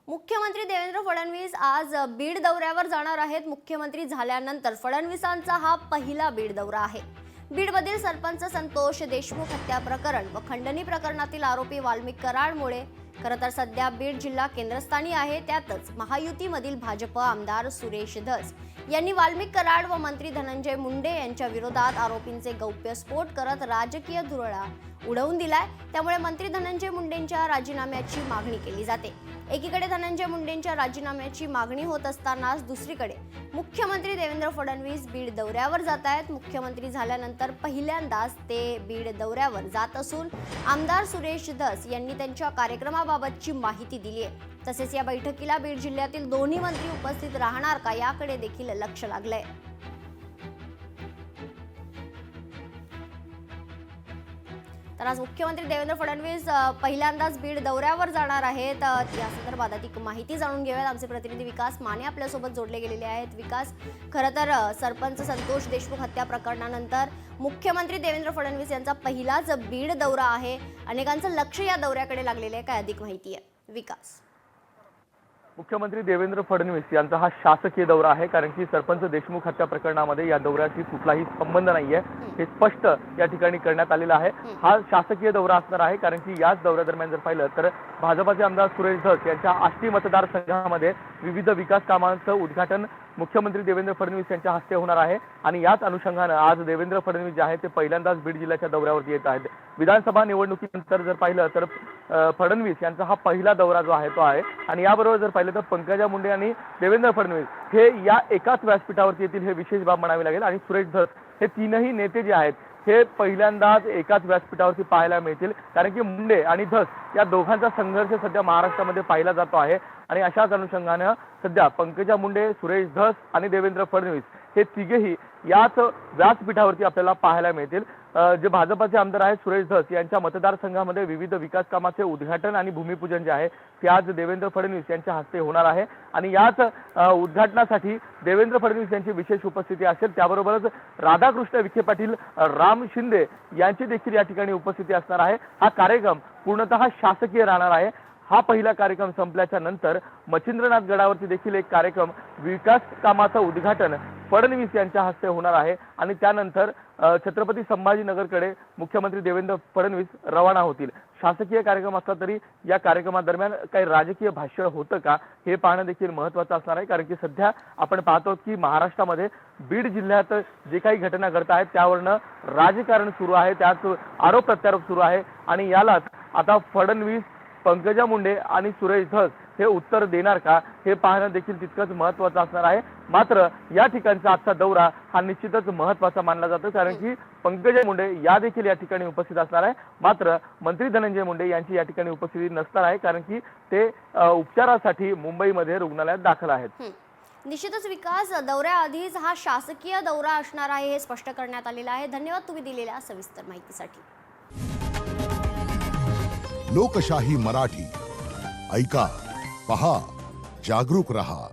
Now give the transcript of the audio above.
मुख्यमंत्री देवेंद्र फडणवीस आज बीड दौऱ्यावर जाणार आहेत। मुख्यमंत्री झाल्यानंतर फडणवीसांचा हा पहिला बीड दौरा आहे। बीडमधील सरपंच संतोष देशमुख हत्या प्रकरण व खंडणी प्रकरणातील आरोपी वाल्मिक कराडमुळे खरं तर सध्या बीड जिल्हा केंद्रस्थानी आहे। त्यातच महायुतीमधील भाजप आमदार सुरेश धस यांनी वाल्मिक कराड व मंत्री धनंजय मुंडे यांच्या विरोधात आरोपींचे गौप्यस्फोट करत राजकीय धुरळा उडवून दिलाय। त्यामुळे मंत्री धनंजय मुंडेंच्या राजीनाम्याची मागणी केली जाते। एकीकडे धनंजय मुंडेंच्या राजीनाम्याची मागणी होत असतानाच दुसरीकडे मुख्यमंत्री देवेंद्र फडणवीस बीड दौऱ्यावर जात आहेत। मुख्यमंत्री झाल्यानंतर पहिल्यांदाच ते बीड दौऱ्यावर जात असून आमदार सुरेश धस यांनी त्यांच्या कार्यक्रमाबाबतची माहिती दिली आहे। तसेच या बैठकीला बीड जिल्ह्यातील दोन्ही मंत्री उपस्थित राहणार का याकडे देखील लक्ष लागलंय। तर आज मुख्यमंत्री देवेंद्र फडणवीस पहिल्यांदाच बीड दौऱ्यावर जाणार आहेत। या संदर्भात अधिक माहिती जाणून घेऊयात। आमचे प्रतिनिधी विकास माने आपल्यासोबत जोडले गेलेले आहेत। विकास, खरं तर सरपंच संतोष देशमुख हत्या प्रकरणानंतर मुख्यमंत्री देवेंद्र फडणवीस यांचा पहिलाच बीड दौरा आहे। अनेकांचं लक्ष या दौऱ्याकडे लागलेलं आहे। काय अधिक माहिती आहे विकास? मुख्यमंत्री देवेंद्र फडणवीस यांचा हा शासकीय दौरा आहे, कारण की सरपंच देशमुख हत्या प्रकरणामध्ये या दौऱ्याशी कुठलाही संबंध नाहीये हे स्पष्ट या ठिकाणी करण्यात आलेलं आहे। हा शासकीय दौरा असणार आहे, कारण की याच दौऱ्यादरम्यान जर पाहिलं तर भाजपाचे आमदार सुरेश धस यांच्या आष्टी मतदारसंघामध्ये विविध विकास कामांचं उद्घाटन मुख्यमंत्री देवेंद्र फडणवीस यांच्या हस्ते होणार आहे। आणि याच अनुषंगाने आज देवेंद्र फडणवीस जे आहे ते पहिल्यांदाच बीड जिल्ह्याच्या दौऱ्यावरती येत आहेत। विधानसभा निवडणुकीनंतर जर पाहिलं तर फडणवीस यांचा हा पहिला दौरा जो आहे तो आहे। आणि याबरोबर जर पाहिलं तर पंकजा मुंडे आणि देवेंद्र फडणवीस हे या एकाच व्यासपीठावरती येतील हे विशेष बाब म्हणावी लागेल। आणि सुरेश धस हे तीनही नेते जे आहेत हे पहिल्यांदाच एकाच व्यासपीठावरती पाहायला मिळतील, कारण की मुंडे आणि धस या दोघांचा संघर्ष सध्या महाराष्ट्रामध्ये पाहिला जातो आहे। आणि अशाच अनुषंगाने सध्या पंकजा मुंडे, सुरेश धस आणि देवेंद्र फडणवीस हे तिघेही याच व्यासपीठावरती आपल्याला पाहायला मिळतील। जे भाजपाचे आमदार आहेत सुरेश धस यांच्या मतदारसंघामध्ये विविध विकास कामाचे उद्घाटन आणि भूमिपूजन जे आहे ते आज देवेंद्र फडणवीस यांच्या हस्ते होणार आहे। आणि याच उद्घाटनासाठी देवेंद्र फडणवीस यांची विशेष उपस्थिती असेल। त्याबरोबरच राधाकृष्ण विखे पाटील, राम शिंदे यांची देखील या ठिकाणी उपस्थिती असणार आहे। हा कार्यक्रम पूर्णतः शासकीय राहणार आहे। हा पहिला कार्यक्रम संपल्याच्या नंतर मच्छिंद्रनाथ गडावरती देखील एक कार्यक्रम विकास कामाचं उद्घाटन फडणवीस यांच्या हस्ते होणार आहे। आणि त्यानंतर छत्रपती संभाजीनगरकडे मुख्यमंत्री देवेंद्र फडणवीस रवाना होतील। शासकीय कार्यक्रम असला तरी या कार्यक्रमादरम्यान काही राजकीय भाषण होतं का हे पाहणं देखील महत्त्वाचं असणार आहे, कारण की सध्या आपण पाहतो की महाराष्ट्रामध्ये बीड जिल्ह्यात जे काही घटना घडत आहेत त्यावरनं राजकारण सुरू आहे, त्यात आरोप प्रत्यारोप सुरू आहे। आणि यालाच आता फडणवीस, पंकजा मुंडे आणि सुरेश धस हे उत्तर देणार का हे पाहणं देखील तितकंच महत्त्वाचं असणार आहे। मात्र या ठिकाणचा आजचा दौरा हा निश्चितच महत्त्वाचा मानला जातो, कारण की पंकजा मुंडे या देखील या ठिकाणी उपस्थित असणार आहे। मात्र मंत्री धनंजय मुंडे यांची या ठिकाणी उपस्थिती नसणार आहे, कारण की ते उपचारासाठी मुंबईमध्ये रुग्णालयात दाखल आहेत। निश्चितच विकास, दौऱ्याआधीच हा शासकीय दौरा असणार आहे हे स्पष्ट करण्यात आलेलं आहे। धन्यवाद तुम्ही दिलेल्या सविस्तर माहितीसाठी। लोकशाही मराठी ऐका, पहा, जागरूक रहा।